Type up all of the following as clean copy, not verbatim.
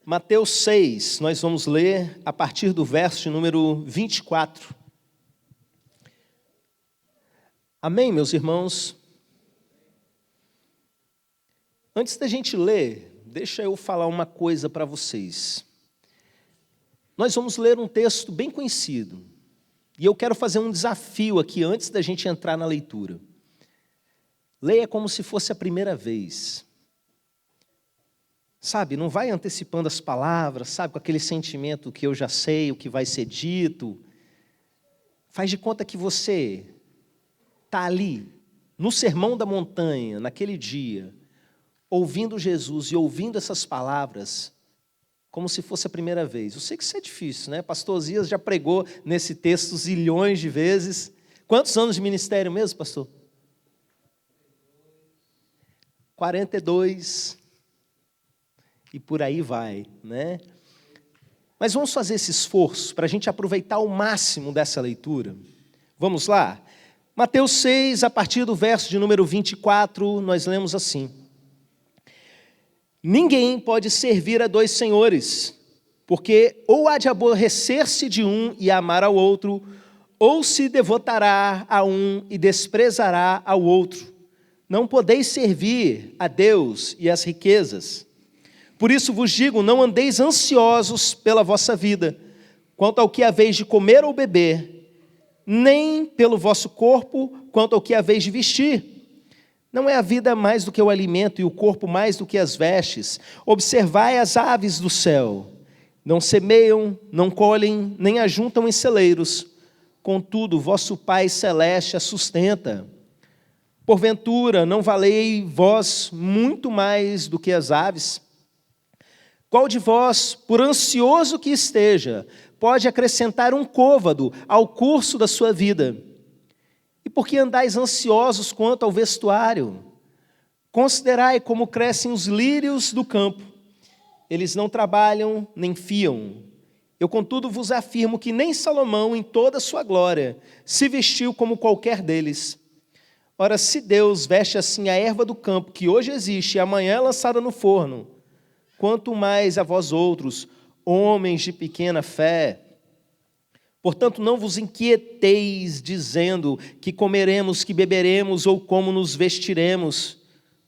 Mateus 6, nós vamos ler a partir do verso de número 24. Amém, meus irmãos? Antes da gente ler, deixa eu falar uma coisa para vocês. Nós vamos ler um texto bem conhecido, e eu quero fazer um desafio aqui antes da gente entrar na leitura. Leia como se fosse a primeira vez. Sabe, não vai antecipando as palavras, sabe, com aquele sentimento que eu já sei o que vai ser dito. Faz de conta que você está ali, no Sermão da Montanha, naquele dia, ouvindo Jesus e ouvindo essas palavras, como se fosse a primeira vez. Eu sei que isso é difícil, né? Pastor Zias já pregou nesse texto zilhões de vezes. Quantos anos de ministério mesmo, pastor? 42. E por aí vai, né? Mas vamos fazer esse esforço para a gente aproveitar o máximo dessa leitura. Vamos lá? Mateus 6, a partir do verso de número 24, nós lemos assim: Ninguém pode servir a dois senhores, porque ou há de aborrecer-se de um e amar ao outro, ou se devotará a um e desprezará ao outro. Não podeis servir a Deus e às riquezas. Por isso vos digo, não andeis ansiosos pela vossa vida, quanto ao que haveis de comer ou beber, nem pelo vosso corpo, quanto ao que haveis de vestir. Não é a vida mais do que o alimento e o corpo mais do que as vestes? Observai as aves do céu. Não semeiam, não colhem, nem ajuntam em celeiros. Contudo, vosso Pai Celeste as sustenta. Porventura, não valei vós muito mais do que as aves? Qual de vós, por ansioso que esteja, pode acrescentar um côvado ao curso da sua vida? E por que andais ansiosos quanto ao vestuário? Considerai como crescem os lírios do campo. Eles não trabalham nem fiam. Eu, contudo, vos afirmo que nem Salomão, em toda a sua glória, se vestiu como qualquer deles. Ora, se Deus veste assim a erva do campo, que hoje existe e amanhã é lançada no forno, quanto mais a vós outros, homens de pequena fé. Portanto, não vos inquieteis, dizendo que comeremos, que beberemos, ou como nos vestiremos,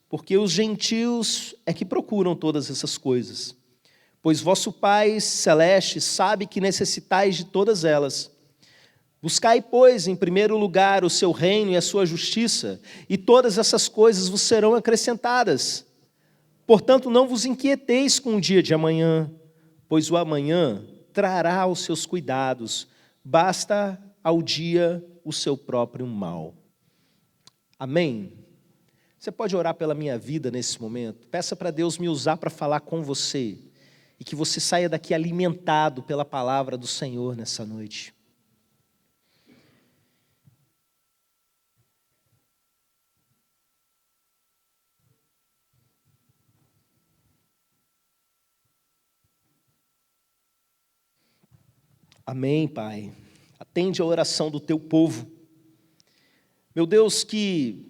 porque os gentios é que procuram todas essas coisas. Pois vosso Pai Celeste sabe que necessitais de todas elas. Buscai, pois, em primeiro lugar o seu reino e a sua justiça, e todas essas coisas vos serão acrescentadas. Portanto, não vos inquieteis com o dia de amanhã, pois o amanhã trará os seus cuidados, basta ao dia o seu próprio mal. Amém? Você pode orar pela minha vida nesse momento? Peça para Deus me usar para falar com você, e que você saia daqui alimentado pela palavra do Senhor nessa noite. Amém, Pai. Atende a oração do teu povo. Meu Deus, que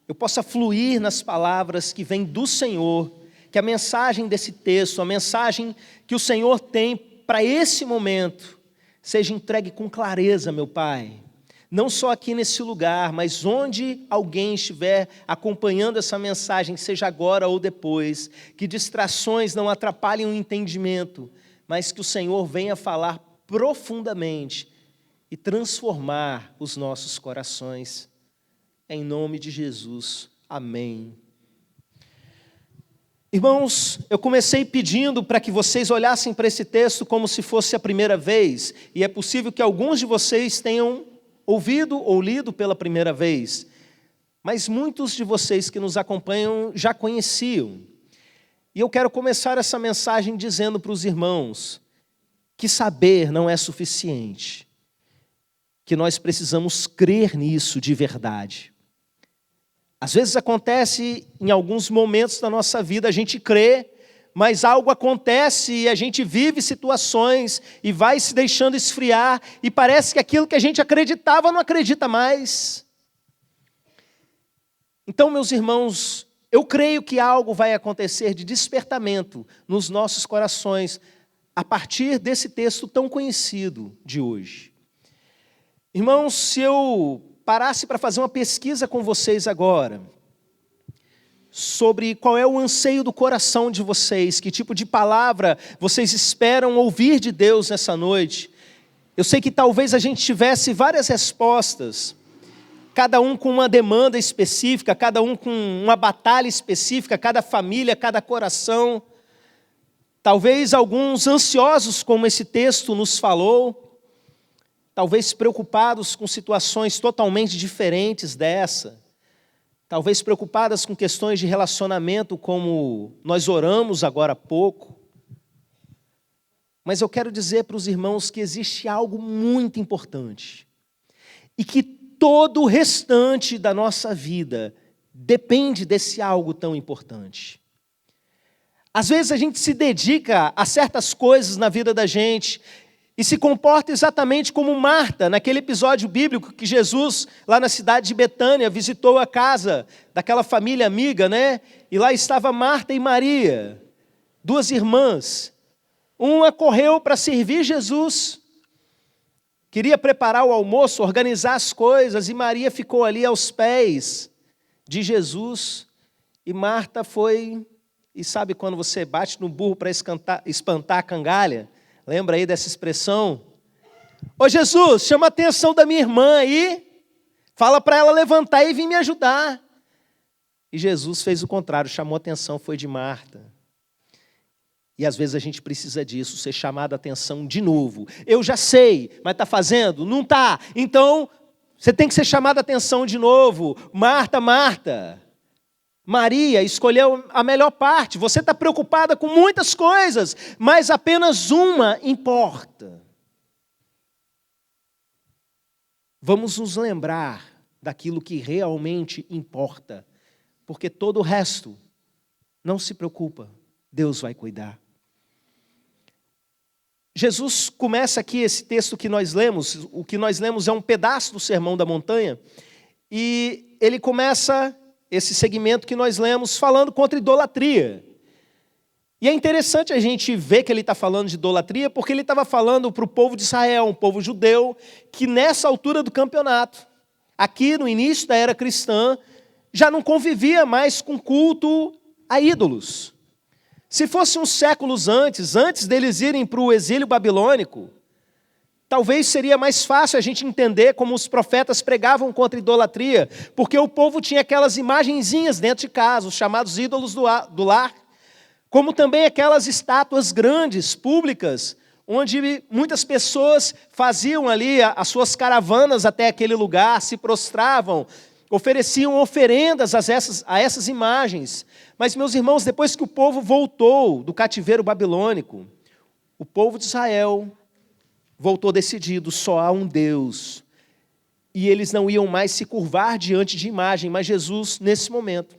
eu possa fluir nas palavras que vêm do Senhor, que a mensagem desse texto, a mensagem que o Senhor tem para esse momento, seja entregue com clareza, meu Pai. Não só aqui nesse lugar, mas onde alguém estiver acompanhando essa mensagem, seja agora ou depois, que distrações não atrapalhem o entendimento, mas que o Senhor venha falar profundamente e transformar os nossos corações. Em nome de Jesus. Amém. Irmãos, eu comecei pedindo para que vocês olhassem para esse texto como se fosse a primeira vez, e é possível que alguns de vocês tenham ouvido ou lido pela primeira vez, mas muitos de vocês que nos acompanham já conheciam. E eu quero começar essa mensagem dizendo para os irmãos que saber não é suficiente, que nós precisamos crer nisso de verdade. Às vezes acontece em alguns momentos da nossa vida, a gente crê, mas algo acontece e a gente vive situações e vai se deixando esfriar e parece que aquilo que a gente acreditava não acredita mais. Então, meus irmãos, eu creio que algo vai acontecer de despertamento nos nossos corações a partir desse texto tão conhecido de hoje. Irmãos, se eu parasse para fazer uma pesquisa com vocês agora, sobre qual é o anseio do coração de vocês, que tipo de palavra vocês esperam ouvir de Deus nessa noite, eu sei que talvez a gente tivesse várias respostas, cada um com uma demanda específica, cada um com uma batalha específica, cada família, cada coração. Talvez alguns ansiosos, como esse texto nos falou, talvez preocupados com situações totalmente diferentes dessa, talvez preocupadas com questões de relacionamento, como nós oramos agora há pouco. Mas eu quero dizer para os irmãos que existe algo muito importante e que todo o restante da nossa vida depende desse algo tão importante. Às vezes a gente se dedica a certas coisas na vida da gente e se comporta exatamente como Marta, naquele episódio bíblico que Jesus, lá na cidade de Betânia, visitou a casa daquela família amiga, né? E lá estava Marta e Maria, duas irmãs. Uma correu para servir Jesus, queria preparar o almoço, organizar as coisas, e Maria ficou ali aos pés de Jesus. E Marta foi, e sabe quando você bate no burro para espantar a cangalha? Lembra aí dessa expressão? Ô Jesus, chama a atenção da minha irmã aí, fala para ela levantar e vir me ajudar. E Jesus fez o contrário, chamou a atenção, foi de Marta. E às vezes a gente precisa disso, ser chamado a atenção de novo. Eu já sei, mas está fazendo? Não está. Então, você tem que ser chamado a atenção de novo. Marta, Marta. Maria escolheu a melhor parte. Você está preocupada com muitas coisas, mas apenas uma importa. Vamos nos lembrar daquilo que realmente importa, porque todo o resto, não se preocupa, Deus vai cuidar. Jesus começa aqui esse texto que nós lemos, o que nós lemos é um pedaço do Sermão da Montanha, e ele começa esse segmento que nós lemos falando contra idolatria. E é interessante a gente ver que ele está falando de idolatria, porque ele estava falando para o povo de Israel, um povo judeu, que nessa altura do campeonato, aqui no início da era cristã, já não convivia mais com culto a ídolos. Se fosse uns séculos antes deles irem para o exílio babilônico, talvez seria mais fácil a gente entender como os profetas pregavam contra a idolatria, porque o povo tinha aquelas imagenzinhas dentro de casa, os chamados ídolos do lar, como também aquelas estátuas grandes, públicas, onde muitas pessoas faziam ali as suas caravanas até aquele lugar, se prostravam, ofereciam oferendas a essas imagens. Mas, meus irmãos, depois que o povo voltou do cativeiro babilônico, o povo de Israel voltou decidido, só há um Deus. E eles não iam mais se curvar diante de imagem, mas Jesus, nesse momento,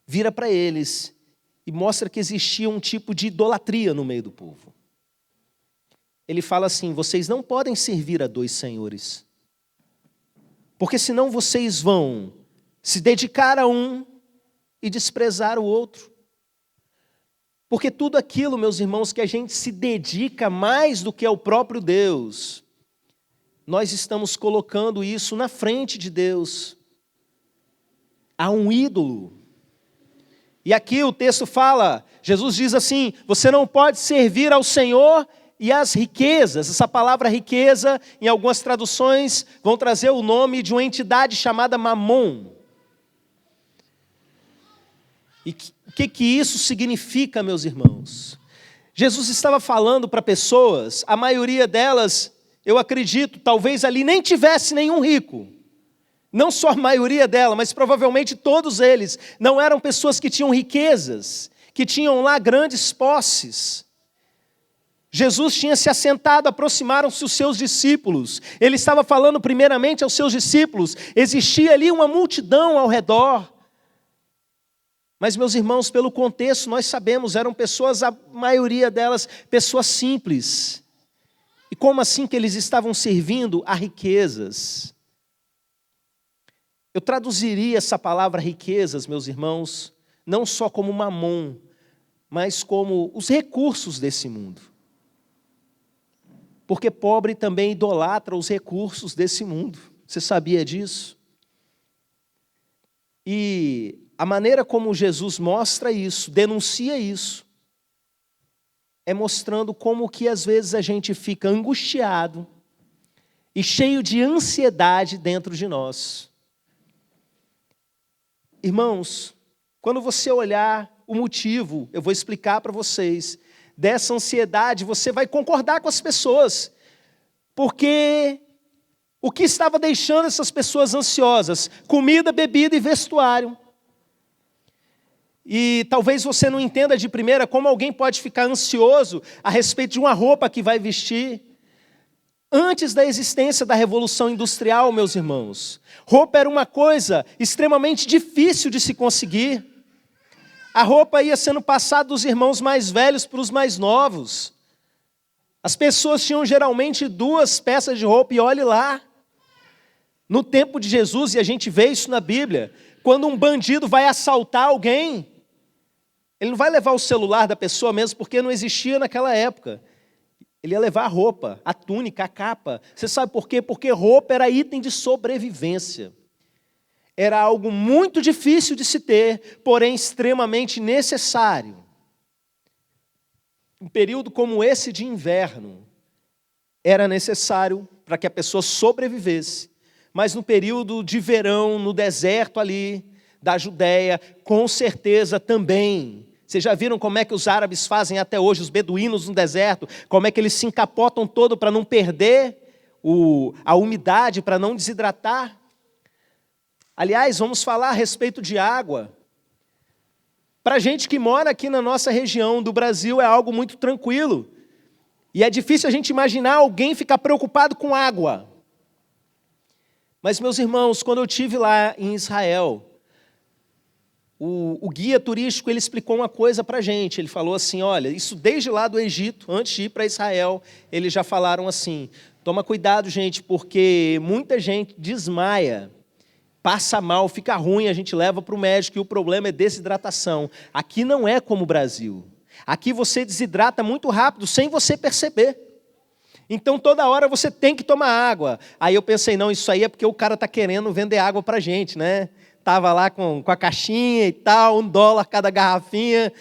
vira para eles e mostra que existia um tipo de idolatria no meio do povo. Ele fala assim: vocês não podem servir a dois senhores, porque senão vocês vão se dedicar a um e desprezar o outro. Porque tudo aquilo, meus irmãos, que a gente se dedica mais do que ao próprio Deus, nós estamos colocando isso na frente de Deus. Há um ídolo. E aqui o texto fala, Jesus diz assim: você não pode servir ao Senhor e às riquezas. Essa palavra riqueza, em algumas traduções, vão trazer o nome de uma entidade chamada Mamon. E o que isso significa, meus irmãos? Jesus estava falando para pessoas, a maioria delas, eu acredito, talvez ali nem tivesse nenhum rico. Não só a maioria dela, mas provavelmente todos eles não eram pessoas que tinham riquezas, que tinham lá grandes posses. Jesus tinha se assentado, aproximaram-se os seus discípulos. Ele estava falando primeiramente aos seus discípulos. Existia ali uma multidão ao redor. Mas, meus irmãos, pelo contexto, nós sabemos, eram pessoas, a maioria delas, pessoas simples. E como assim que eles estavam servindo a riquezas? Eu traduziria essa palavra riquezas, meus irmãos, não só como mamon, mas como os recursos desse mundo. Porque pobre também idolatra os recursos desse mundo. Você sabia disso? E a maneira como Jesus mostra isso, denuncia isso, é mostrando como que às vezes a gente fica angustiado e cheio de ansiedade dentro de nós. Irmãos, quando você olhar o motivo, eu vou explicar para vocês, dessa ansiedade, você vai concordar com as pessoas, porque o que estava deixando essas pessoas ansiosas? Comida, bebida e vestuário. E talvez você não entenda de primeira como alguém pode ficar ansioso a respeito de uma roupa que vai vestir. Antes da existência da Revolução Industrial, meus irmãos, roupa era uma coisa extremamente difícil de se conseguir. A roupa ia sendo passada dos irmãos mais velhos para os mais novos. As pessoas tinham geralmente 2 peças de roupa, e olhe lá. No tempo de Jesus, e a gente vê isso na Bíblia, quando um bandido vai assaltar alguém, ele não vai levar o celular da pessoa mesmo, porque não existia naquela época. Ele ia levar a roupa, a túnica, a capa. Você sabe por quê? Porque roupa era item de sobrevivência. Era algo muito difícil de se ter, porém extremamente necessário. Um período como esse de inverno era necessário para que a pessoa sobrevivesse. Mas no período de verão, no deserto ali da Judéia, com certeza também. Vocês já viram como é que os árabes fazem até hoje, os beduínos no deserto, como é que eles se encapotam todo para não perder a umidade, para não desidratar? Aliás, vamos falar a respeito de água. Para a gente que mora aqui na nossa região do Brasil, é algo muito tranquilo. E é difícil a gente imaginar alguém ficar preocupado com água. Mas, meus irmãos, quando eu estive lá em Israel, o guia turístico ele explicou uma coisa para a gente. Ele falou assim, olha, isso desde lá do Egito, antes de ir para Israel, eles já falaram assim, toma cuidado, gente, porque muita gente desmaia, passa mal, fica ruim, a gente leva para o médico e o problema é desidratação. Aqui não é como o Brasil. Aqui você desidrata muito rápido, sem você perceber. Então, toda hora você tem que tomar água. Aí eu pensei, não, isso aí é porque o cara está querendo vender água para a gente, né? Estava lá com a caixinha e tal, $1 cada garrafinha.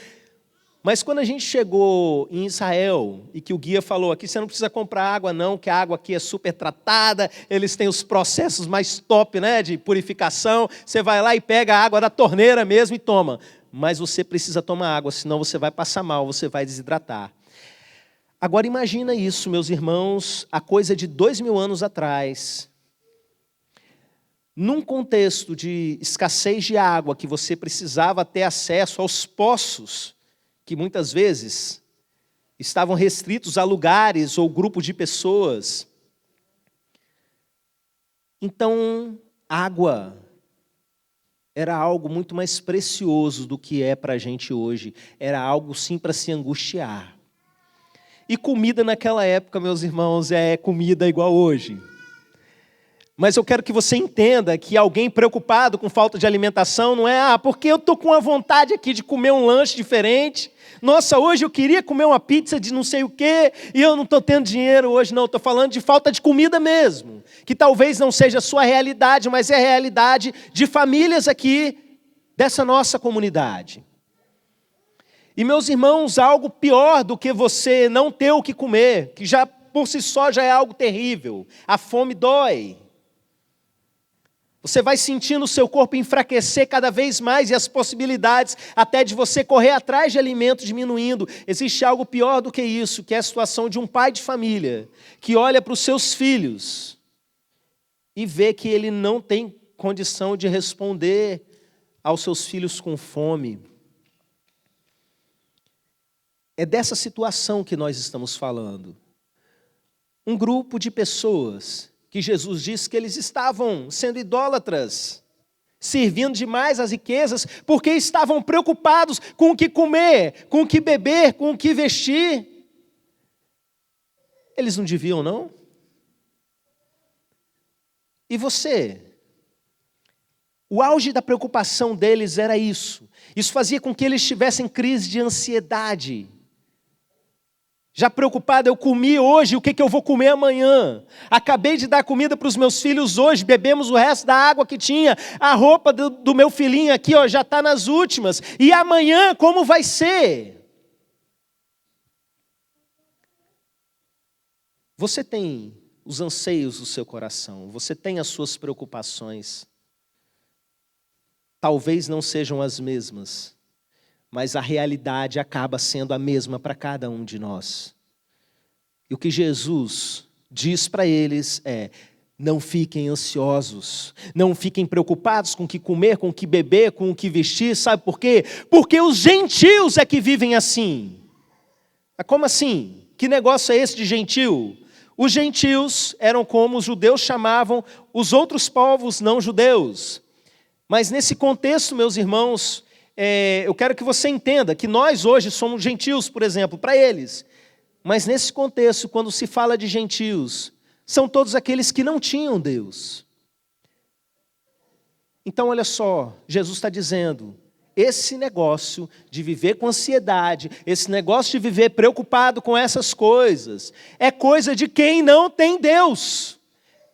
Mas quando a gente chegou em Israel, e que o guia falou, aqui você não precisa comprar água não, que a água aqui é super tratada, eles têm os processos mais top, né, de purificação, você vai lá e pega a água da torneira mesmo e toma. Mas você precisa tomar água, senão você vai passar mal, você vai desidratar. Agora imagina isso, meus irmãos, a coisa de 2000 anos atrás, num contexto de escassez de água, que você precisava ter acesso aos poços, que muitas vezes estavam restritos a lugares ou grupos de pessoas. Então, água era algo muito mais precioso do que é para a gente hoje. Era algo sim para se angustiar. E comida naquela época, meus irmãos, é comida igual hoje. Mas eu quero que você entenda que alguém preocupado com falta de alimentação não é, porque eu estou com a vontade aqui de comer um lanche diferente. Nossa, hoje eu queria comer uma pizza de não sei o quê, e eu não estou tendo dinheiro hoje, não. Estou falando de falta de comida mesmo. Que talvez não seja a sua realidade, mas é a realidade de famílias aqui dessa nossa comunidade. E, meus irmãos, algo pior do que você não ter o que comer, que já por si só já é algo terrível. A fome dói. Você vai sentindo o seu corpo enfraquecer cada vez mais e as possibilidades até de você correr atrás de alimento diminuindo. Existe algo pior do que isso, que é a situação de um pai de família que olha para os seus filhos e vê que ele não tem condição de responder aos seus filhos com fome. É dessa situação que nós estamos falando. Um grupo de pessoas que Jesus disse que eles estavam sendo idólatras, servindo demais às riquezas, porque estavam preocupados com o que comer, com o que beber, com o que vestir. Eles não deviam, não? E você? O auge da preocupação deles era isso. Isso fazia com que eles tivessem crise de ansiedade. Já preocupado, eu comi hoje, o que eu vou comer amanhã? Acabei de dar comida para os meus filhos hoje, bebemos o resto da água que tinha. A roupa do meu filhinho aqui já está nas últimas. E amanhã, como vai ser? Você tem os anseios do seu coração, você tem as suas preocupações. Talvez não sejam as mesmas, mas a realidade acaba sendo a mesma para cada um de nós. E o que Jesus diz para eles é: não fiquem ansiosos, não fiquem preocupados com o que comer, com o que beber, com o que vestir. Sabe por quê? Porque os gentios é que vivem assim. Como assim? Que negócio é esse de gentil? Os gentios eram como os judeus chamavam os outros povos não judeus. Mas nesse contexto, meus irmãos, eu quero que você entenda que nós hoje somos gentios, por exemplo, para eles. Mas nesse contexto, quando se fala de gentios, são todos aqueles que não tinham Deus. Então, olha só, Jesus está dizendo, esse negócio de viver com ansiedade, esse negócio de viver preocupado com essas coisas, é coisa de quem não tem Deus.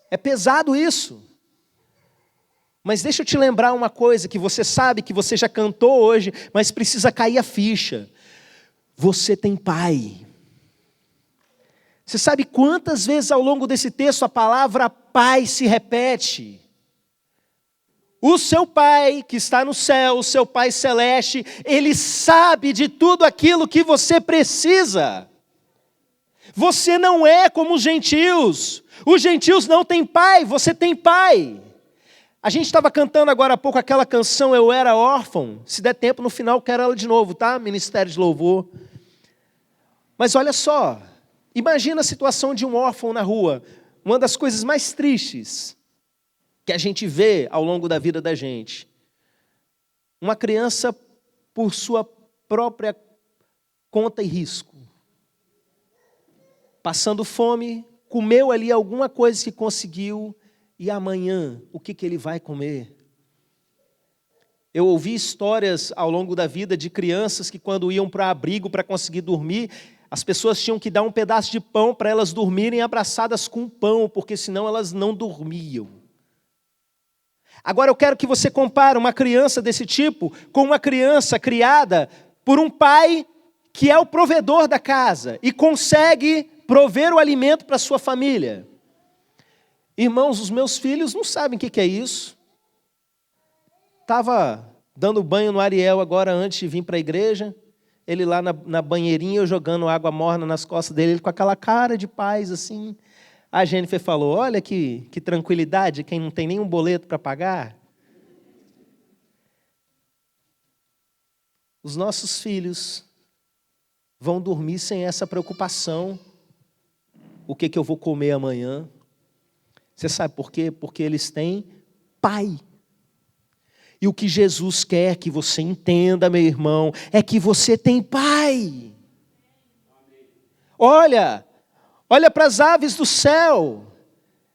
É pesado isso. Mas deixa eu te lembrar uma coisa que você sabe, que você já cantou hoje, mas precisa cair a ficha. Você tem pai. Você sabe quantas vezes ao longo desse texto a palavra pai se repete? O seu pai que está no céu, o seu pai celeste, ele sabe de tudo aquilo que você precisa. Você não é como os gentios. Os gentios não têm pai, você tem pai. A gente estava cantando agora há pouco aquela canção Eu Era Órfão. Se der tempo, no final, quero ela de novo, tá? Ministério de Louvor. Mas olha só, imagina a situação de um órfão na rua. Uma das coisas mais tristes que a gente vê ao longo da vida da gente. Uma criança por sua própria conta e risco. Passando fome, comeu ali alguma coisa que conseguiu. E amanhã, o que ele vai comer? Eu ouvi histórias ao longo da vida de crianças que quando iam para abrigo para conseguir dormir, as pessoas tinham que dar um pedaço de pão para elas dormirem abraçadas com pão, porque senão elas não dormiam. Agora eu quero que você compare uma criança desse tipo com uma criança criada por um pai que é o provedor da casa e consegue prover o alimento para a sua família. Irmãos, os meus filhos não sabem o que é isso. Estava dando banho no Ariel agora antes de vir para a igreja. Ele lá na banheirinha, eu jogando água morna nas costas dele, ele com aquela cara de paz assim. A Jennifer falou, olha que tranquilidade, quem não tem nenhum boleto para pagar. Os nossos filhos vão dormir sem essa preocupação. O que eu vou comer amanhã? Você sabe por quê? Porque eles têm pai. E o que Jesus quer que você entenda, meu irmão, é que você tem pai. Olha para as aves do céu.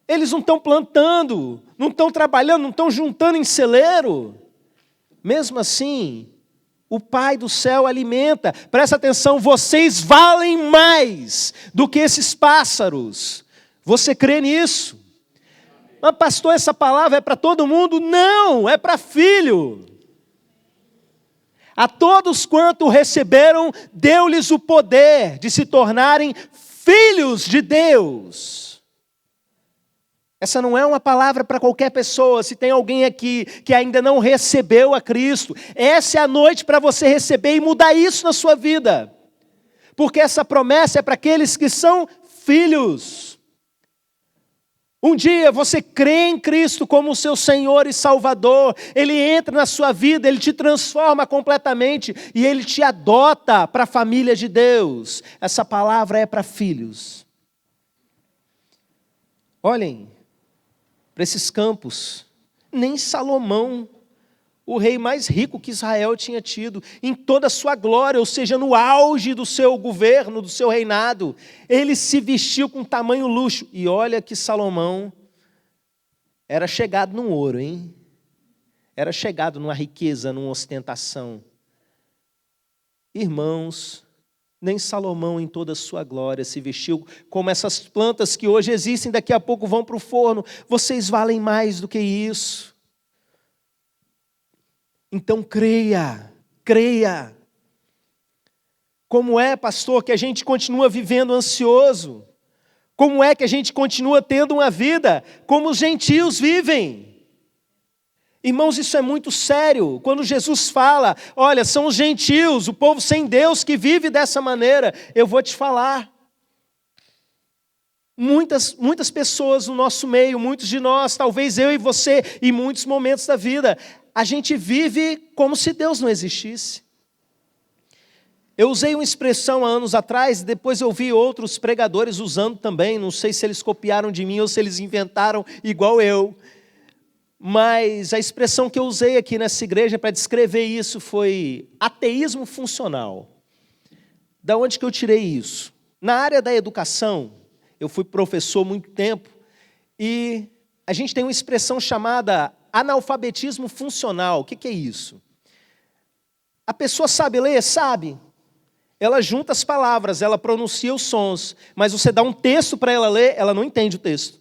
Eles não estão plantando, não estão trabalhando, não estão juntando em celeiro. Mesmo assim, o Pai do céu alimenta. Presta atenção, vocês valem mais do que esses pássaros. Você crê nisso? Mas pastor, essa palavra é para todo mundo? Não, é para filho. A todos quanto receberam, deu-lhes o poder de se tornarem filhos de Deus. Essa não é uma palavra para qualquer pessoa. Se tem alguém aqui que ainda não recebeu a Cristo, essa é a noite para você receber e mudar isso na sua vida. Porque essa promessa é para aqueles que são filhos. Um dia você crê em Cristo como o seu Senhor e Salvador, Ele entra na sua vida, Ele te transforma completamente e Ele te adota para a família de Deus. Essa palavra é para filhos. Olhem para esses campos, nem Salomão, o rei mais rico que Israel tinha tido, em toda a sua glória, ou seja, no auge do seu governo, do seu reinado, ele se vestiu com tamanho luxo. E olha que Salomão era chegado no ouro, hein? era chegado numa riqueza, numa ostentação. Irmãos, nem Salomão em toda a sua glória se vestiu como essas plantas que hoje existem, daqui a pouco vão para o forno. Vocês valem mais do que isso. Então creia. Como é, pastor, que a gente continua vivendo ansioso? Como é que a gente continua tendo uma vida como os gentios vivem? Irmãos, isso é muito sério. Quando Jesus fala, olha, são os gentios, o povo sem Deus que vive dessa maneira, eu vou te falar. Muitas pessoas no nosso meio, muitos de nós, talvez eu e você, em muitos momentos da vida, a gente vive como se Deus não existisse. Eu usei uma expressão há anos atrás, depois eu vi outros pregadores usando também, não sei se eles copiaram de mim ou se eles inventaram igual eu. Mas a expressão que eu usei aqui nessa igreja para descrever isso foi ateísmo funcional. Da onde que eu tirei isso? Na área da educação, eu fui professor há muito tempo, e a gente tem uma expressão chamada analfabetismo funcional. O que é isso? A pessoa sabe ler? Sabe. Ela junta as palavras, ela pronuncia os sons, mas você dá um texto para ela ler, ela não entende o texto.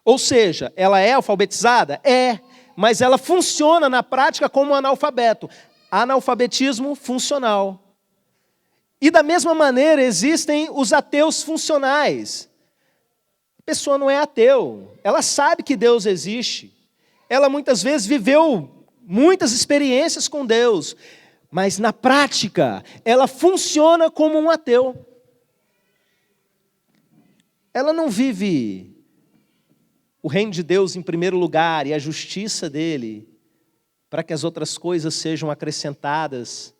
Ou seja, ela é alfabetizada? É, mas ela funciona na prática como um analfabeto. Analfabetismo funcional. E da mesma maneira existem os ateus funcionais. A pessoa não é ateu, ela sabe que Deus existe. Ela muitas vezes viveu muitas experiências com Deus, mas na prática ela funciona como um ateu. Ela não vive o reino de Deus em primeiro lugar e a justiça dele, para que as outras coisas sejam acrescentadas.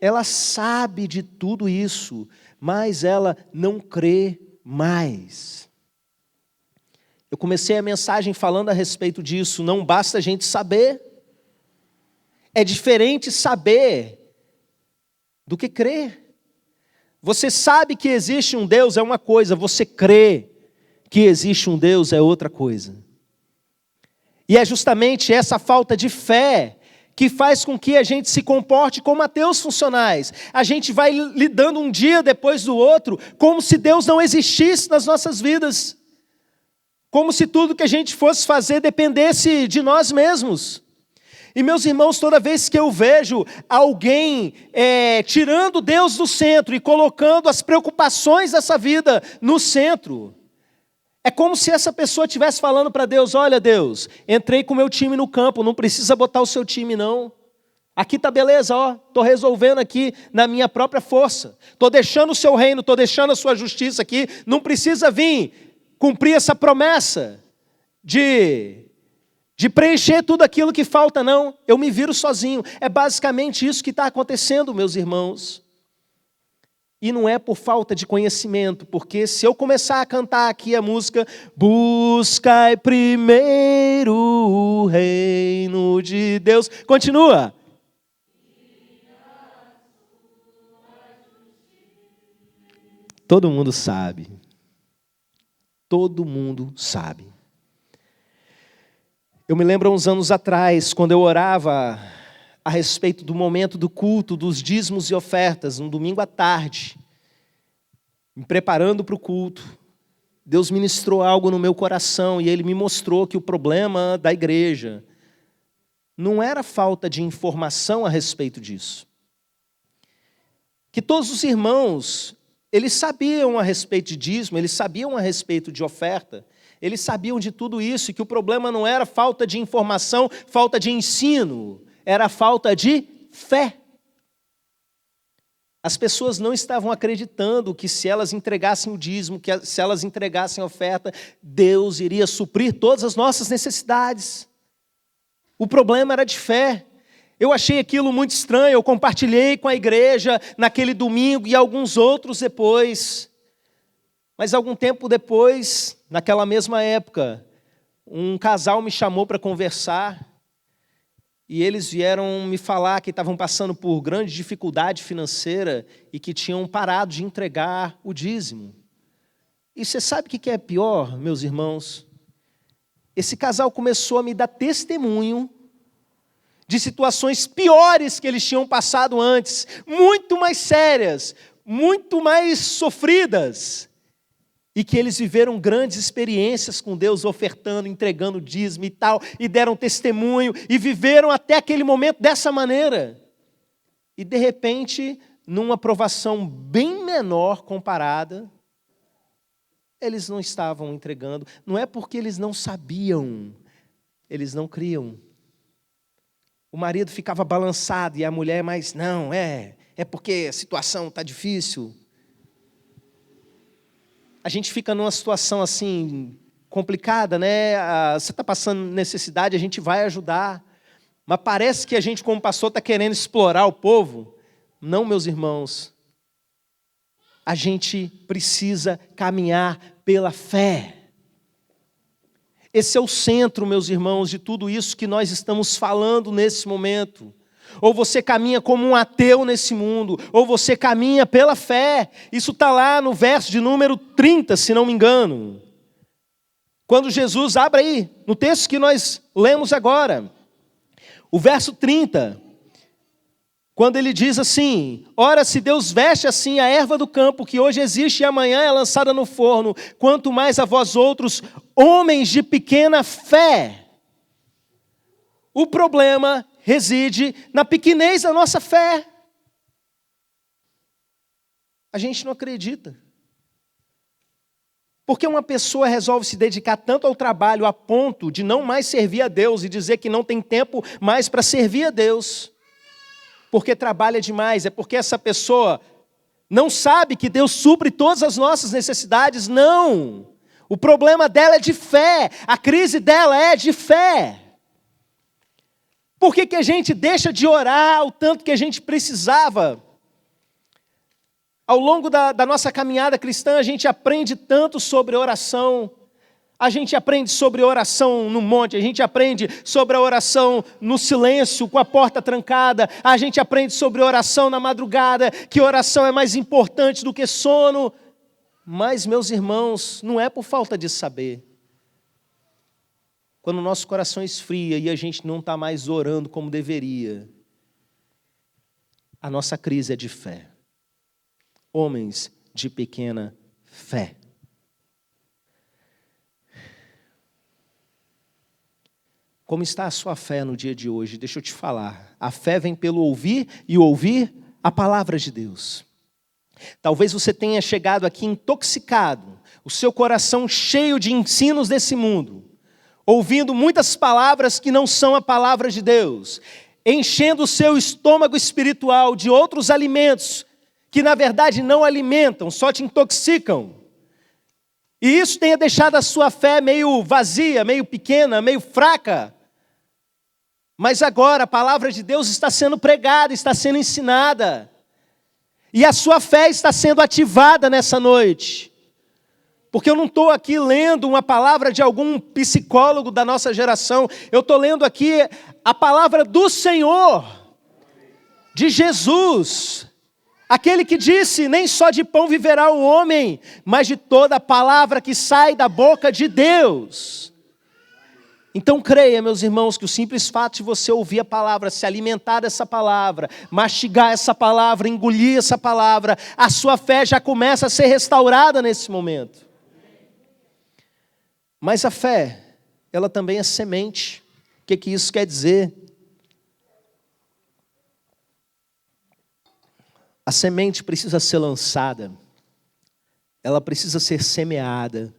Ela sabe de tudo isso, mas ela não crê mais. Eu comecei a mensagem falando a respeito disso. Não basta a gente saber. É diferente saber do que crer. Você sabe que existe um Deus é uma coisa, você crê que existe um Deus é outra coisa. E é justamente essa falta de fé que faz com que a gente se comporte como ateus funcionais. A gente vai lidando um dia depois do outro, como se Deus não existisse nas nossas vidas. Como se tudo que a gente fosse fazer dependesse de nós mesmos. E meus irmãos, toda vez que eu vejo alguém tirando Deus do centro e colocando as preocupações dessa vida no centro, é como se essa pessoa estivesse falando para Deus, olha Deus, entrei com o meu time no campo, não precisa botar o seu time não. Aqui está beleza, estou resolvendo aqui na minha própria força. Estou deixando o seu reino, estou deixando a sua justiça aqui, não precisa vir cumprir essa promessa de preencher tudo aquilo que falta, não. Eu me viro sozinho. É basicamente isso que está acontecendo, meus irmãos. E não é por falta de conhecimento, porque se eu começar a cantar aqui a música buscai primeiro o reino de Deus, continua. Todo mundo sabe. Todo mundo sabe. Eu me lembro uns anos atrás, quando eu orava a respeito do momento do culto, dos dízimos e ofertas, um domingo à tarde, me preparando para o culto, Deus ministrou algo no meu coração e Ele me mostrou que o problema da igreja não era falta de informação a respeito disso. Que todos os irmãos, eles sabiam a respeito de dízimo, eles sabiam a respeito de oferta, eles sabiam de tudo isso, e que o problema não era falta de informação, falta de ensino, era falta de fé. As pessoas não estavam acreditando que se elas entregassem o dízimo, que se elas entregassem a oferta, Deus iria suprir todas as nossas necessidades. O problema era de fé. Eu achei aquilo muito estranho, eu compartilhei com a igreja naquele domingo e alguns outros depois. Mas algum tempo depois, naquela mesma época, um casal me chamou para conversar e eles vieram me falar que estavam passando por grande dificuldade financeira e que tinham parado de entregar o dízimo. E você sabe o que é pior, meus irmãos? esse casal começou a me dar testemunho de situações piores que eles tinham passado antes, muito mais sérias, muito mais sofridas, e que eles viveram grandes experiências com Deus, ofertando, entregando dízimo e tal, e deram testemunho, e viveram até aquele momento dessa maneira. E de repente, numa provação bem menor comparada, eles não estavam entregando. Não é porque eles não sabiam, eles não criam. O marido ficava balançado e a mulher, mas não, é porque a situação está difícil. A gente fica numa situação assim, complicada, né? Você está passando necessidade, a gente vai ajudar. Mas parece que a gente, como pastor, está querendo explorar o povo. Não, meus irmãos. A gente precisa caminhar pela fé. Esse é o centro, meus irmãos, de tudo isso que nós estamos falando nesse momento. Ou você caminha como um ateu nesse mundo, ou você caminha pela fé. Isso está lá no verso de número 30, se não me engano. Quando Jesus, abre aí, no texto que nós lemos agora, o verso 30, quando ele diz assim: ora, se Deus veste assim a erva do campo, que hoje existe e amanhã é lançada no forno, quanto mais a vós outros, homens de pequena fé. O problema reside na pequenez da nossa fé. A gente não acredita. Porque uma pessoa resolve se dedicar tanto ao trabalho a ponto de não mais servir a Deus e dizer que não tem tempo mais para servir a Deus. Porque trabalha demais, é porque essa pessoa não sabe que Deus supre todas as nossas necessidades, não. O problema dela é de fé, a crise dela é de fé. Por que a gente deixa de orar o tanto que a gente precisava? Ao longo da nossa caminhada cristã, a gente aprende tanto sobre oração. A gente aprende sobre oração no monte, a gente aprende sobre a oração no silêncio, com a porta trancada. A gente aprende sobre oração na madrugada, que oração é mais importante do que sono. Mas, meus irmãos, não é por falta de saber. Quando o nosso coração esfria e a gente não está mais orando como deveria, a nossa crise é de fé. Homens de pequena fé. Como está a sua fé no dia de hoje? Deixa eu te falar. A fé vem pelo ouvir e ouvir a palavra de Deus. Talvez você tenha chegado aqui intoxicado, o seu coração cheio de ensinos desse mundo, ouvindo muitas palavras que não são a palavra de Deus, enchendo o seu estômago espiritual de outros alimentos que na verdade não alimentam, só te intoxicam. E isso tenha deixado a sua fé meio vazia, meio pequena, meio fraca. Mas agora a palavra de Deus está sendo pregada, está sendo ensinada. E a sua fé está sendo ativada nessa noite. Porque eu não estou aqui lendo uma palavra de algum psicólogo da nossa geração. Eu estou lendo aqui a palavra do Senhor, de Jesus. Aquele que disse, nem só de pão viverá o homem, mas de toda a palavra que sai da boca de Deus. Então creia, meus irmãos, que o simples fato de você ouvir a palavra, se alimentar dessa palavra, mastigar essa palavra, engolir essa palavra, a sua fé já começa a ser restaurada nesse momento. Mas a fé, ela também é semente. O que isso quer dizer? A semente precisa ser lançada, ela precisa ser semeada.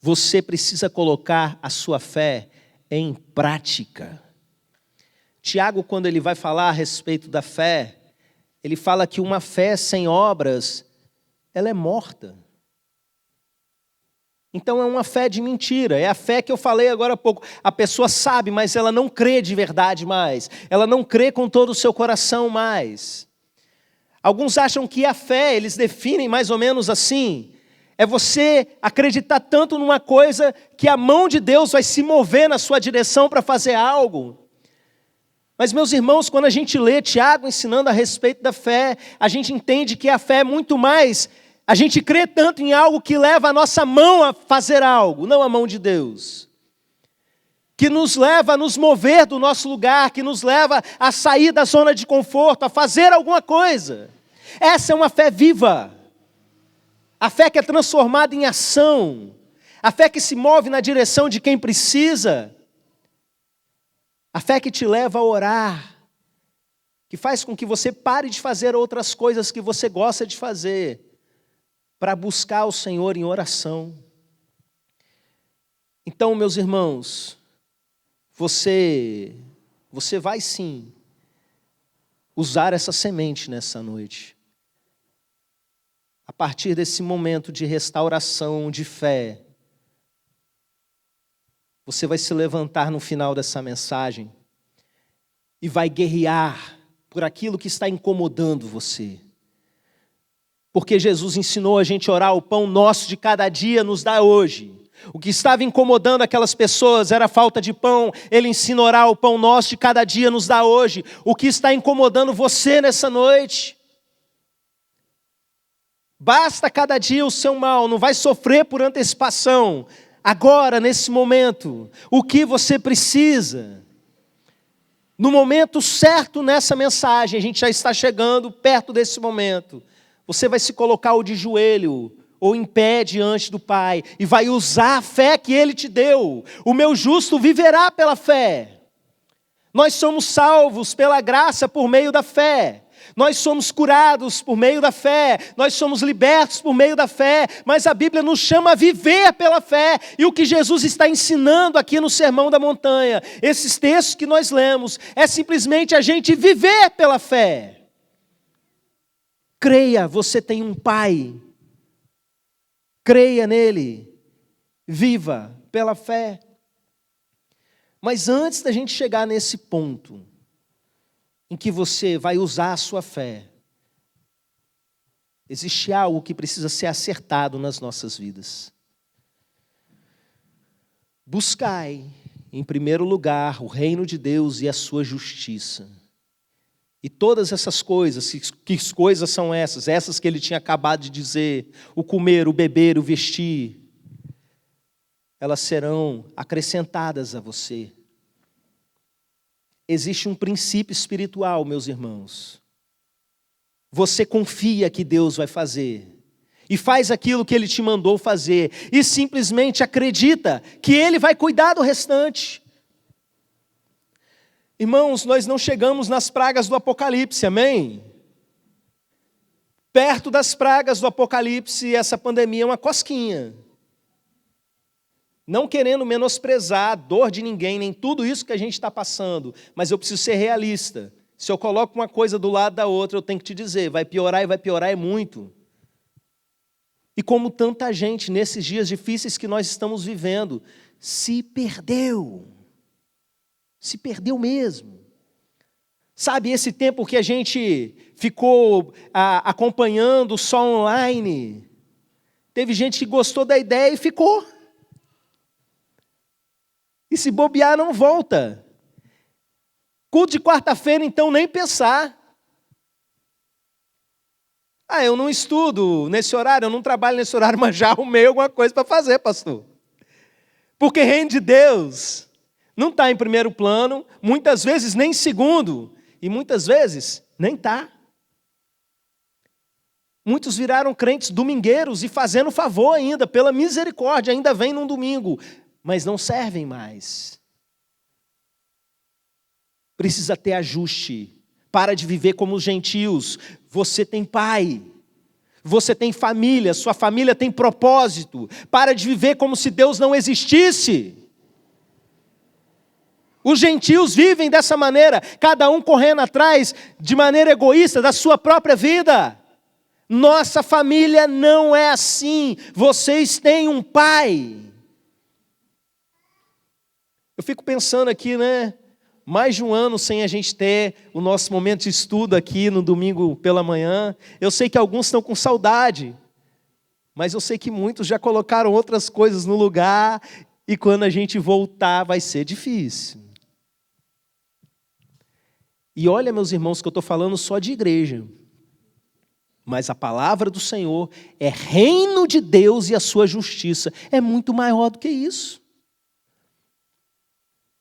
Você precisa colocar a sua fé em prática. Tiago, quando ele vai falar a respeito da fé, ele fala que uma fé sem obras, ela é morta. Então é uma fé de mentira, é a fé que eu falei agora há pouco. A pessoa sabe, mas ela não crê de verdade mais. Ela não crê com todo o seu coração mais. Alguns acham que a fé, eles definem mais ou menos assim, é você acreditar tanto numa coisa que a mão de Deus vai se mover na sua direção para fazer algo. Mas, meus irmãos, quando a gente lê Tiago ensinando a respeito da fé, a gente entende que a fé é muito mais a gente crê tanto em algo que leva a nossa mão a fazer algo, não a mão de Deus. Que nos leva a nos mover do nosso lugar, que nos leva a sair da zona de conforto, a fazer alguma coisa. Essa é uma fé viva. A fé que é transformada em ação. A fé que se move na direção de quem precisa. A fé que te leva a orar. Que faz com que você pare de fazer outras coisas que você gosta de fazer, para buscar o Senhor em oração. Então, meus irmãos, você vai sim usar essa semente nessa noite. A partir desse momento de restauração, de fé, você vai se levantar no final dessa mensagem e vai guerrear por aquilo que está incomodando você. Porque Jesus ensinou a gente a orar: o pão nosso de cada dia nos dá hoje. O que estava incomodando aquelas pessoas era a falta de pão. Ele ensina a orar: o pão nosso de cada dia nos dá hoje. O que está incomodando você nessa noite? Basta cada dia o seu mal, não vai sofrer por antecipação. Agora, nesse momento, o que você precisa? No momento certo nessa mensagem, a gente já está chegando perto desse momento. Você vai se colocar ou de joelho, ou em pé diante do Pai, e vai usar a fé que Ele te deu. O meu justo viverá pela fé. Nós somos salvos pela graça por meio da fé. Nós somos curados por meio da fé, nós somos libertos por meio da fé, mas a Bíblia nos chama a viver pela fé, e o que Jesus está ensinando aqui no Sermão da Montanha, esses textos que nós lemos, é simplesmente a gente viver pela fé. Creia, você tem um Pai, creia nele, viva pela fé. Mas antes da gente chegar nesse ponto, em que você vai usar a sua fé, existe algo que precisa ser acertado nas nossas vidas. Buscai, em primeiro lugar, o reino de Deus e a sua justiça. E todas essas coisas, que coisas são essas? Essas que ele tinha acabado de dizer: o comer, o beber, o vestir, elas serão acrescentadas a você. Existe um princípio espiritual, meus irmãos. Você confia que Deus vai fazer, e faz aquilo que Ele te mandou fazer, e simplesmente acredita que Ele vai cuidar do restante. Irmãos, nós não chegamos nas pragas do Apocalipse, amém? Perto das pragas do Apocalipse, essa pandemia é uma cosquinha. Não querendo menosprezar a dor de ninguém, nem tudo isso que a gente está passando, mas eu preciso ser realista. Se eu coloco uma coisa do lado da outra, eu tenho que te dizer, vai piorar e vai piorar muito. E como tanta gente, nesses dias difíceis que nós estamos vivendo, se perdeu mesmo. Sabe, esse tempo que a gente ficou acompanhando só online, teve gente que gostou da ideia e ficou. E se bobear, não volta. Culto de quarta-feira, então, nem pensar. Eu não estudo nesse horário, eu não trabalho nesse horário, mas já arrumei alguma coisa para fazer, pastor. Porque reino de Deus não está em primeiro plano, muitas vezes nem em segundo, e muitas vezes nem está. Muitos viraram crentes domingueiros e fazendo favor ainda, pela misericórdia, ainda vem num domingo, mas não servem mais. Precisa ter ajuste. Para de viver como os gentios. Você tem pai. Você tem família. Sua família tem propósito. Para de viver como se Deus não existisse. Os gentios vivem dessa maneira, cada um correndo atrás de maneira egoísta da sua própria vida. Nossa família não é assim. Vocês têm um pai. Eu fico pensando aqui, mais de um ano sem a gente ter o nosso momento de estudo aqui no domingo pela manhã. Eu sei que alguns estão com saudade, mas eu sei que muitos já colocaram outras coisas no lugar, e quando a gente voltar vai ser difícil. E olha, meus irmãos, que eu estou falando só de igreja. Mas a palavra do Senhor é reino de Deus e a sua justiça. É muito maior do que isso.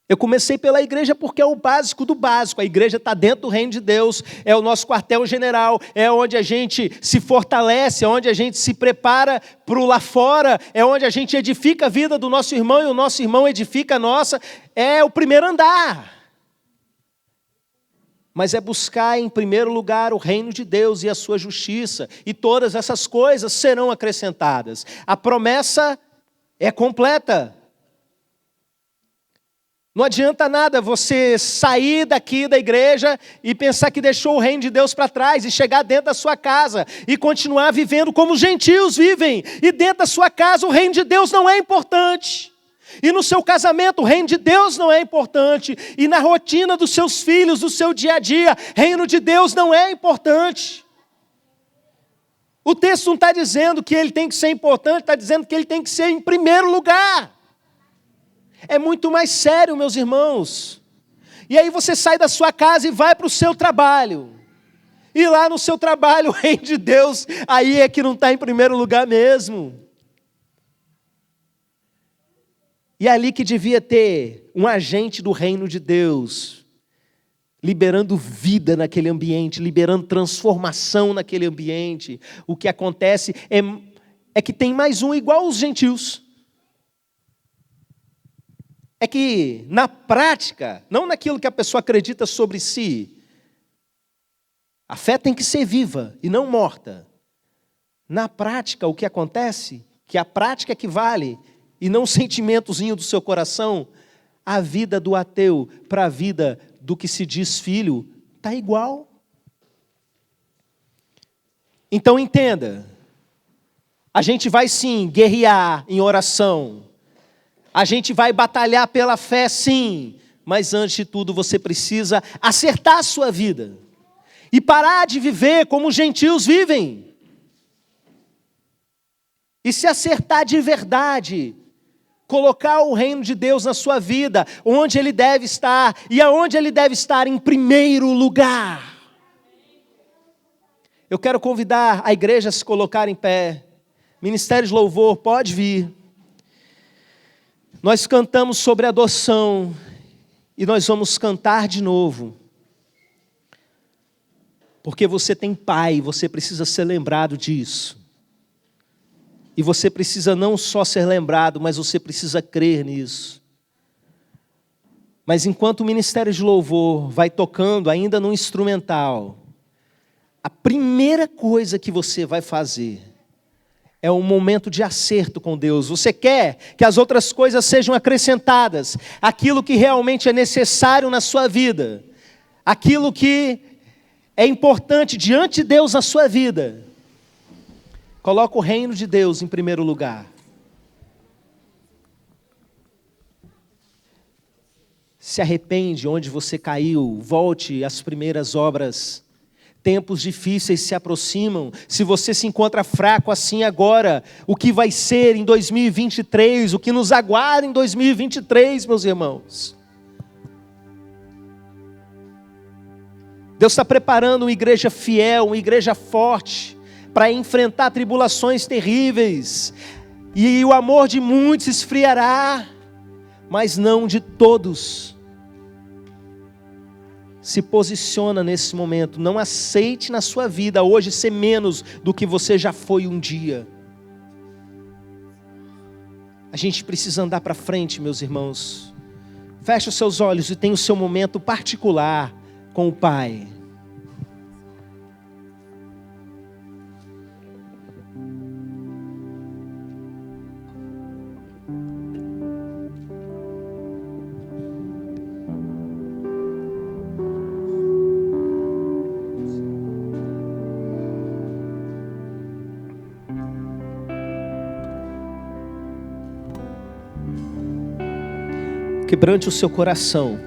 Eu comecei pela igreja porque é o básico do básico. A igreja está dentro do reino de Deus, é o nosso quartel-general, é onde a gente se fortalece, é onde a gente se prepara para o lá fora, é onde a gente edifica a vida do nosso irmão e o nosso irmão edifica a nossa. É o primeiro andar. Mas é buscar em primeiro lugar o reino de Deus e a sua justiça, e todas essas coisas serão acrescentadas. A promessa é completa. Não adianta nada você sair daqui da igreja e pensar que deixou o reino de Deus para trás e chegar dentro da sua casa e continuar vivendo como os gentios vivem. E dentro da sua casa o reino de Deus não é importante. E no seu casamento o reino de Deus não é importante. E na rotina dos seus filhos, do seu dia a dia, reino de Deus não é importante. O texto não está dizendo que ele tem que ser importante, está dizendo que ele tem que ser em primeiro lugar. É muito mais sério, meus irmãos. E aí você sai da sua casa e vai para o seu trabalho. E lá no seu trabalho, o reino de Deus, aí é que não está em primeiro lugar mesmo. E é ali que devia ter um agente do reino de Deus, liberando vida naquele ambiente, liberando transformação naquele ambiente. O que acontece é que tem mais um igual aos gentios. É que na prática, não naquilo que a pessoa acredita sobre si, a fé tem que ser viva e não morta. Na prática, o que acontece, que a prática é que vale, e não o sentimentozinho do seu coração, a vida do ateu para a vida do que se diz filho, está igual. Então entenda, a gente vai sim guerrear em oração, a gente vai batalhar pela fé sim, mas antes de tudo você precisa acertar a sua vida e parar de viver como os gentios vivem. E se acertar de verdade, colocar o reino de Deus na sua vida, onde ele deve estar, e aonde ele deve estar em primeiro lugar. Eu quero convidar a igreja a se colocar em pé. Ministério de Louvor, pode vir. Nós cantamos sobre adoção e nós vamos cantar de novo. Porque você tem pai, você precisa ser lembrado disso. E você precisa não só ser lembrado, mas você precisa crer nisso. Mas enquanto o Ministério de Louvor vai tocando ainda no instrumental, a primeira coisa que você vai fazer é um momento de acerto com Deus. Você quer que as outras coisas sejam acrescentadas, aquilo que realmente é necessário na sua vida, aquilo que é importante diante de Deus na sua vida. Coloca o reino de Deus em primeiro lugar. Se arrepende onde você caiu, volte às primeiras obras. Tempos difíceis se aproximam. Se você se encontra fraco assim agora, o que vai ser em 2023, o que nos aguarda em 2023, meus irmãos? Deus está preparando uma igreja fiel, uma igreja forte, para enfrentar tribulações terríveis. E o amor de muitos esfriará, mas não de todos. Se posiciona nesse momento, não aceite na sua vida hoje ser menos do que você já foi um dia. A gente precisa andar para frente, meus irmãos. Feche os seus olhos e tenha o seu momento particular com o Pai. Quebrante o seu coração.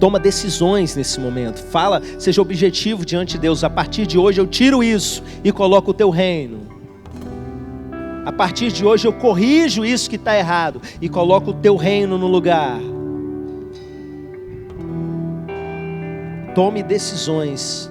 Toma decisões nesse momento. Fala, seja objetivo diante de Deus. A partir de hoje eu tiro isso e coloco o teu reino. A partir de hoje eu corrijo isso que está errado e coloco o teu reino no lugar. Tome decisões.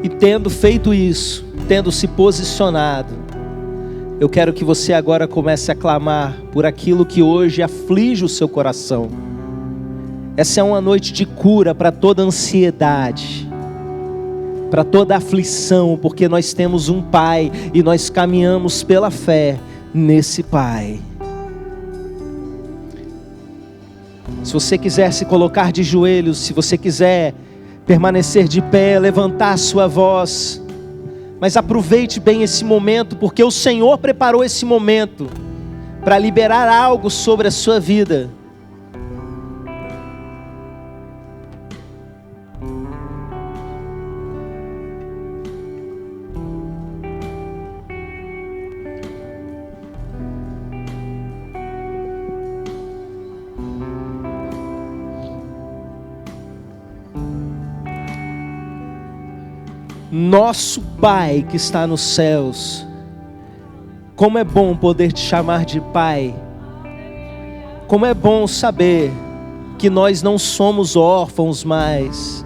E tendo feito isso, tendo se posicionado, eu quero que você agora comece a clamar por aquilo que hoje aflige o seu coração. Essa é uma noite de cura para toda ansiedade, para toda aflição, porque nós temos um Pai e nós caminhamos pela fé nesse Pai. Se você quiser se colocar de joelhos, se você quiser permanecer de pé, levantar a sua voz, mas aproveite bem esse momento, porque o Senhor preparou esse momento para liberar algo sobre a sua vida. Nosso Pai que está nos céus, como é bom poder te chamar de Pai. Como é bom saber que nós não somos órfãos mais,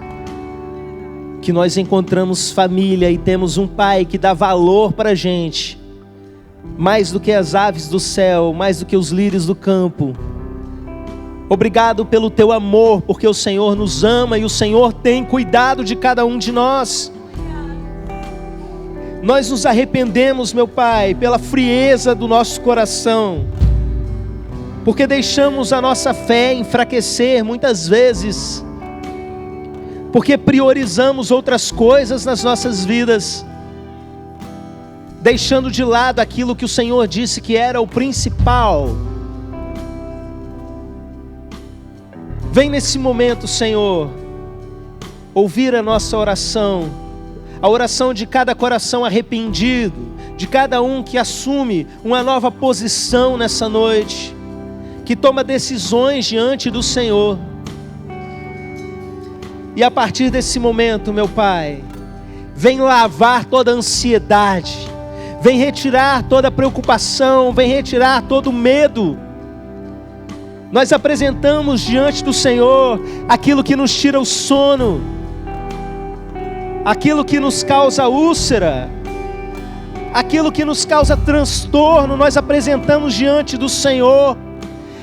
que nós encontramos família e temos um Pai que dá valor para a gente, mais do que as aves do céu, mais do que os lírios do campo. Obrigado pelo teu amor, porque o Senhor nos ama e o Senhor tem cuidado de cada um de nós. Nós nos arrependemos, meu Pai, pela frieza do nosso coração, porque deixamos a nossa fé enfraquecer muitas vezes, porque priorizamos outras coisas nas nossas vidas, deixando de lado aquilo que o Senhor disse que era o principal. Vem nesse momento, Senhor, ouvir a nossa oração, a oração de cada coração arrependido, de cada um que assume uma nova posição nessa noite, que toma decisões diante do Senhor. E a partir desse momento, meu Pai, vem lavar toda ansiedade, vem retirar toda preocupação, vem retirar todo medo. Nós apresentamos diante do Senhor aquilo que nos tira o sono, aquilo que nos causa úlcera, aquilo que nos causa transtorno. Nós apresentamos diante do Senhor,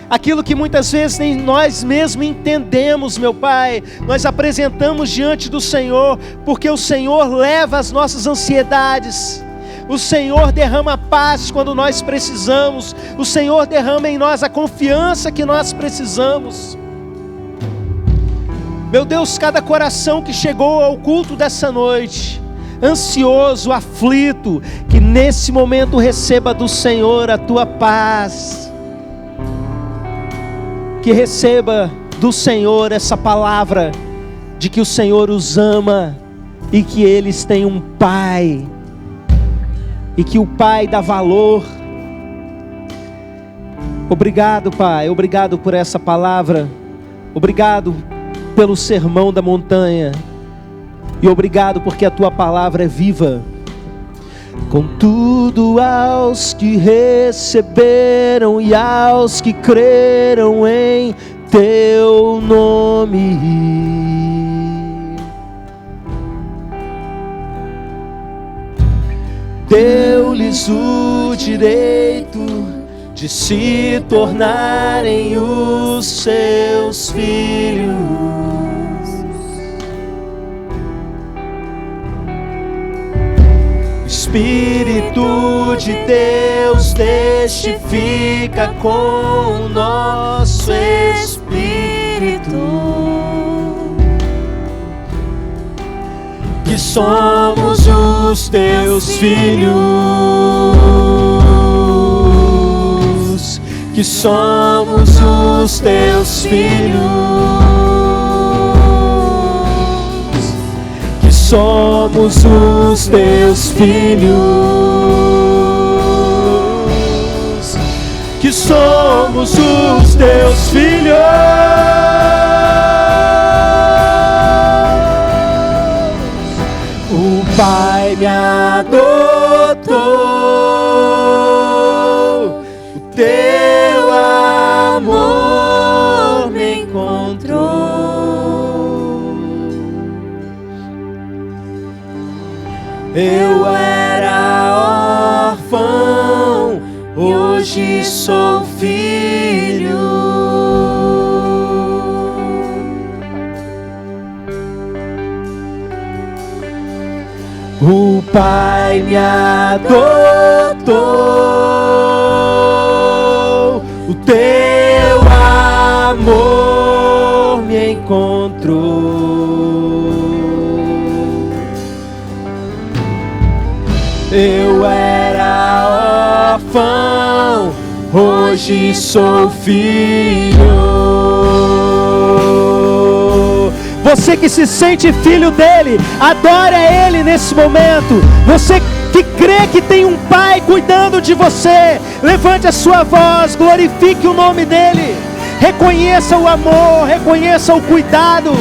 aquilo que muitas vezes nem nós mesmos entendemos, meu Pai, nós apresentamos diante do Senhor, porque o Senhor leva as nossas ansiedades, o Senhor derrama paz quando nós precisamos, o Senhor derrama em nós a confiança que nós precisamos. Meu Deus, cada coração que chegou ao culto dessa noite, ansioso, aflito, que nesse momento receba do Senhor a tua paz, que receba do Senhor essa palavra de que o Senhor os ama e que eles têm um Pai, e que o Pai dá valor. Obrigado, Pai, obrigado por essa palavra, obrigado pelo sermão da montanha, e obrigado porque a tua palavra é viva. Contudo, aos que receberam e aos que creram em teu nome, deu-lhes o direito de se tornarem os seus filhos. O Espírito de Deus testifica com o nosso espírito que somos os teus filhos, que somos os teus filhos, que somos os teus filhos, que somos os teus filhos. O Pai me adotou, o teu amor me encontrou. Eu era órfão, hoje sou filho. O Pai me adotou, o teu amor me encontrou. Eu era órfão, hoje sou filho. Você que se sente filho dele, adore a ele nesse momento. Você que crê que tem um pai cuidando de você, levante a sua voz, glorifique o nome dele. Reconheça o amor, reconheça o cuidado.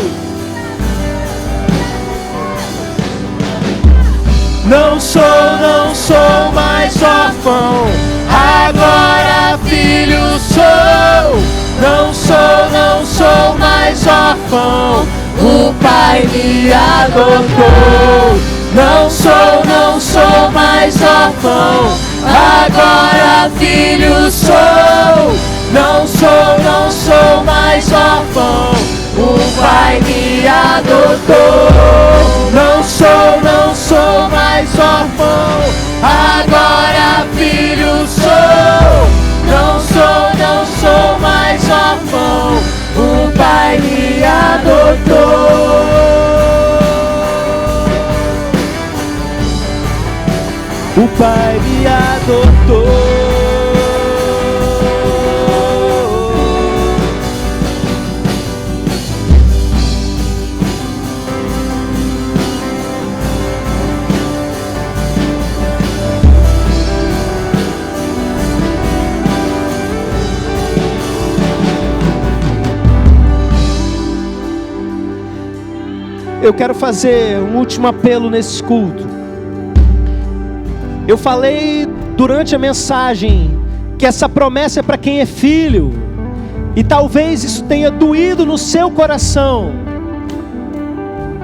Não sou mais órfão, agora filho sou. Não sou mais órfão, o Pai me adotou. Não sou mais órfão, agora filho sou. Não sou mais órfão, o Pai me adotou. Não sou mais órfão, agora filho sou. Não sou mais órfão, o Pai me adotou. O Pai me adotou. Eu quero fazer um último apelo nesse culto. Eu falei durante a mensagem que essa promessa é para quem é filho, e talvez isso tenha doído no seu coração,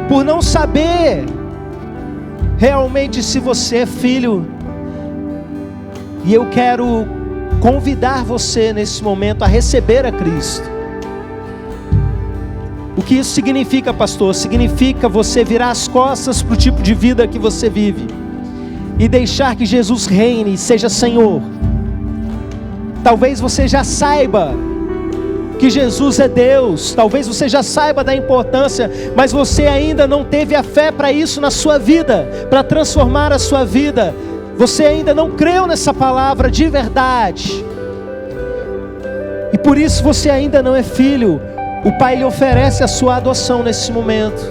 por não saber realmente se você é filho. E eu quero convidar você nesse momento a receber a Cristo. O que isso significa, pastor? Significa você virar as costas para o tipo de vida que você vive e deixar que Jesus reine e seja Senhor. Talvez você já saiba que Jesus é Deus, talvez você já saiba da importância, mas você ainda não teve a fé para isso na sua vida, para transformar a sua vida. Você ainda não creu nessa palavra de verdade, e por isso você ainda não é filho. O Pai lhe oferece a sua adoção nesse momento.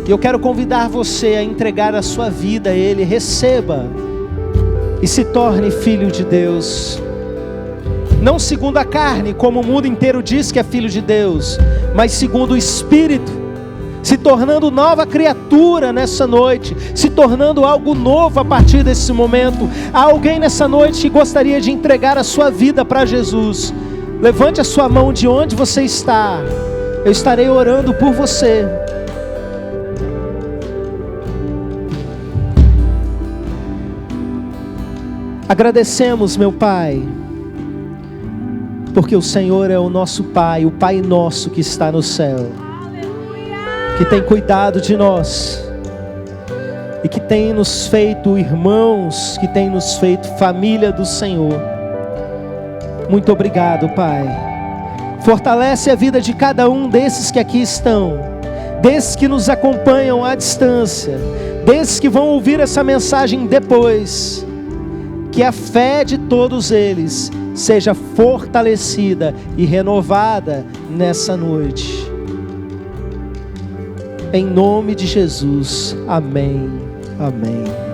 E eu quero convidar você a entregar a sua vida a Ele. Receba e se torne filho de Deus. Não segundo a carne, como o mundo inteiro diz que é filho de Deus, mas segundo o Espírito, se tornando nova criatura nessa noite, se tornando algo novo a partir desse momento. Há alguém nessa noite que gostaria de entregar a sua vida para Jesus? Levante a sua mão de onde você está. Eu estarei orando por você. Agradecemos, meu Pai, porque o Senhor é o nosso Pai, o Pai nosso que está no céu, que tem cuidado de nós e que tem nos feito irmãos, que tem nos feito família do Senhor. Muito obrigado, Pai. Fortalece a vida de cada um desses que aqui estão, desses que nos acompanham à distância, desses que vão ouvir essa mensagem depois. Que a fé de todos eles seja fortalecida e renovada nessa noite. Em nome de Jesus. Amém. Amém.